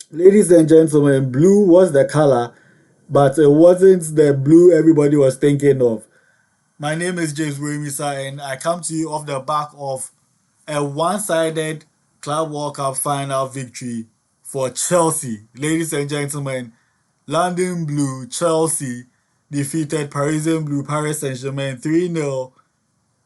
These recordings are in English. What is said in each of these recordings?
Ladies and gentlemen, blue was the color, but it wasn't the blue everybody was thinking of. My name is James Remisa, and I come to you off the back of a one-sided Club World Cup final victory for Chelsea. Ladies and gentlemen, London Blue Chelsea defeated Parisian Blue Paris Saint-Germain 3-0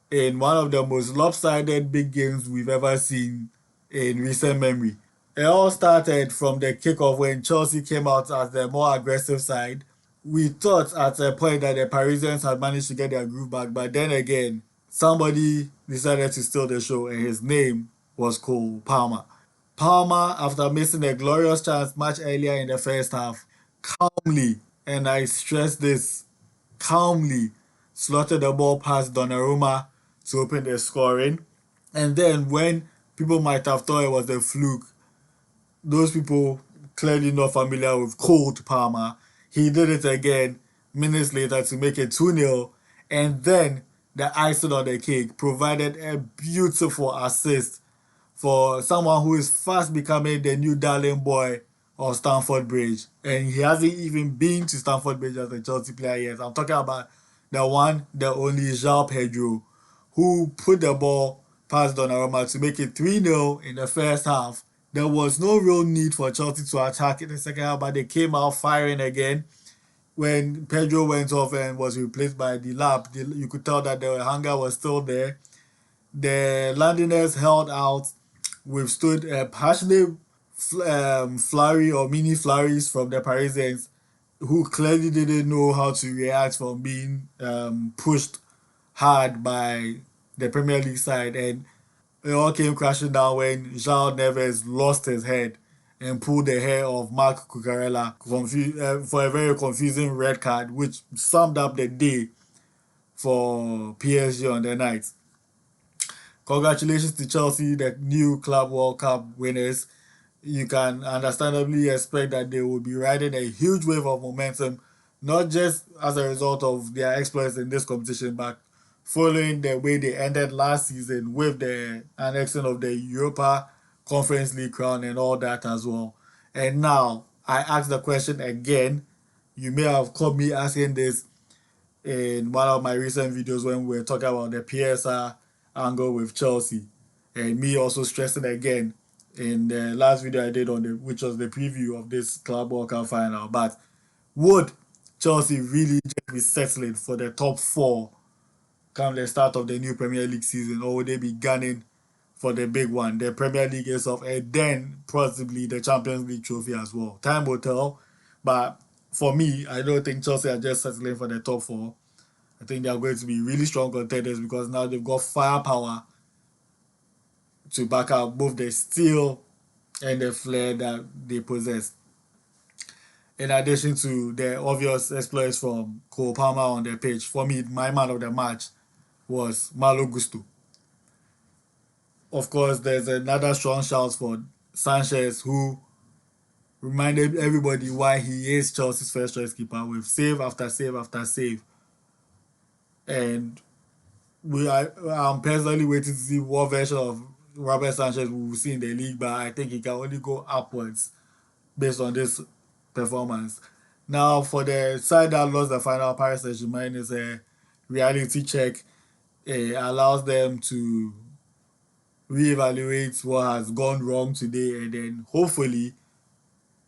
in one of the most lopsided big games we've ever seen in recent memory. It all started from the kickoff when Chelsea came out as the more aggressive side. We thought at a point that the Parisians had managed to get their groove back, but then again, somebody decided to steal the show, and his name was Cole Palmer. Palmer, after missing a glorious chance much earlier in the first half, calmly, and I stress this, calmly slotted the ball past Donnarumma to open the scoring. And then when people might have thought it was a fluke, those people clearly not familiar with Cold Palmer. He did it again minutes later to make it 2-0. And then the icing on the cake provided a beautiful assist for someone who is fast becoming the new darling boy of Stamford Bridge. And he hasn't even been to Stamford Bridge as a Chelsea player yet. I'm talking about the one, the only João Pedro, who put the ball past Donnarumma to make it 3-0 in the first half. There was no real need for Chelsea to attack in the second half, but they came out firing again. When Pedro went off and was replaced by Delap, you could tell that the hunger was still there. The Londoners held out, withstood a passionate flurry or mini flurries from the Parisians, who clearly didn't know how to react from being pushed hard by the Premier League side. And it all came crashing down when João Neves lost his head and pulled the hair of Marc Cucurella for a very confusing red card, which summed up the day for PSG on the night. Congratulations to Chelsea, the new Club World Cup winners. You can understandably expect that they will be riding a huge wave of momentum, not just as a result of their exploits in this competition, but following the way they ended last season with the annexing of the Europa Conference League crown and all that as well. And now I ask the question again. You may have caught me asking this in one of my recent videos when we were talking about the PSR angle with Chelsea, and me also stressing again in the last video I did on the which was the preview of this Club World Cup final. But would Chelsea really just be settling for the top four come the start of the new Premier League season, or would they be gunning for the big one, the Premier League itself, and then possibly the Champions League trophy as well? Time will tell, but for me, I don't think Chelsea are just settling for the top four. I think they are going to be really strong contenders because now they've got firepower to back up both the steel and the flair that they possess. In addition to the obvious exploits from Cole Palmer on the pitch, for me, my man of the match was Malo Gusto. Of course, there's another strong shout for Sanchez, who reminded everybody why he is Chelsea's first choice keeper with save after save after save. And I'm personally waiting to see what version of Robert Sanchez we will see in the league, but I think he can only go upwards based on this performance. Now, for the side that lost the final, Paris Saint-Germain is a reality check. It allows them to reevaluate what has gone wrong today and then hopefully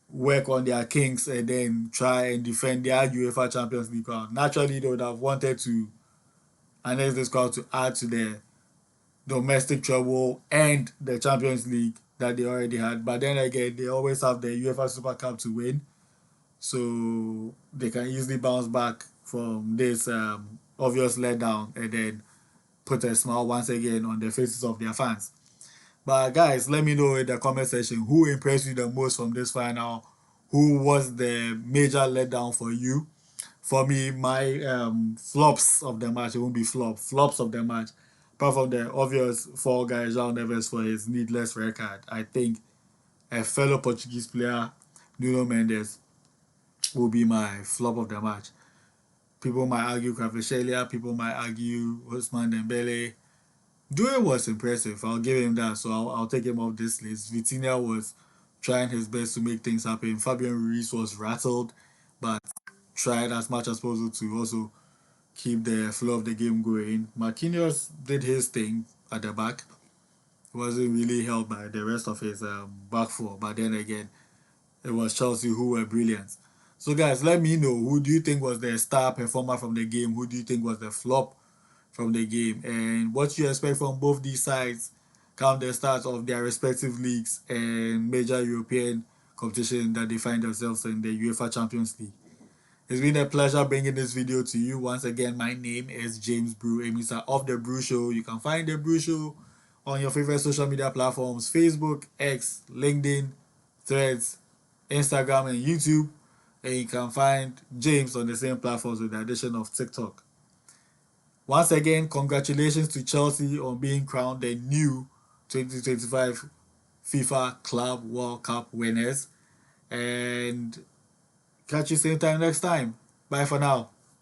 work on their kinks and then try and defend their UEFA Champions League crown. Naturally, they would have wanted to annex this crown to add to the domestic trouble and the Champions League that they already had. But then again, they always have the UEFA Super Cup to win, so they can easily bounce back from this obvious letdown and then put a smile once again on the faces of their fans. But guys, let me know in the comment section who impressed you the most from this final. Who was the major letdown for you? For me, my flops of the match, it won't be flops of the match. Apart from the obvious fall guy, João Neves, for his needless red card, I think a fellow Portuguese player, Nuno Mendes, will be my flop of the match. People might argue Kvaratskhelia, people might argue Ousmane Dembele. Due was impressive, I'll give him that, so I'll take him off this list. Vitinha was trying his best to make things happen. Fabian Ruiz was rattled, but tried as much as possible to also keep the flow of the game going. Marquinhos did his thing at the back. He wasn't really held by the rest of his back four, but then again, it was Chelsea who were brilliant. So guys, let me know, who do you think was the star performer from the game? Who do you think was the flop from the game? And what you expect from both these sides come the start of their respective leagues and major European competition that they find themselves in, the UEFA Champions League. It's been a pleasure bringing this video to you. Once again, my name is James Brew, Emisa of The Brew Show. You can find The Brew Show on your favorite social media platforms: Facebook, X, LinkedIn, Threads, Instagram, and YouTube. And you can find James on the same platforms with the addition of TikTok. Once again, congratulations to Chelsea on being crowned the new 2025 FIFA Club World Cup winners. And catch you same time next time. Bye for now.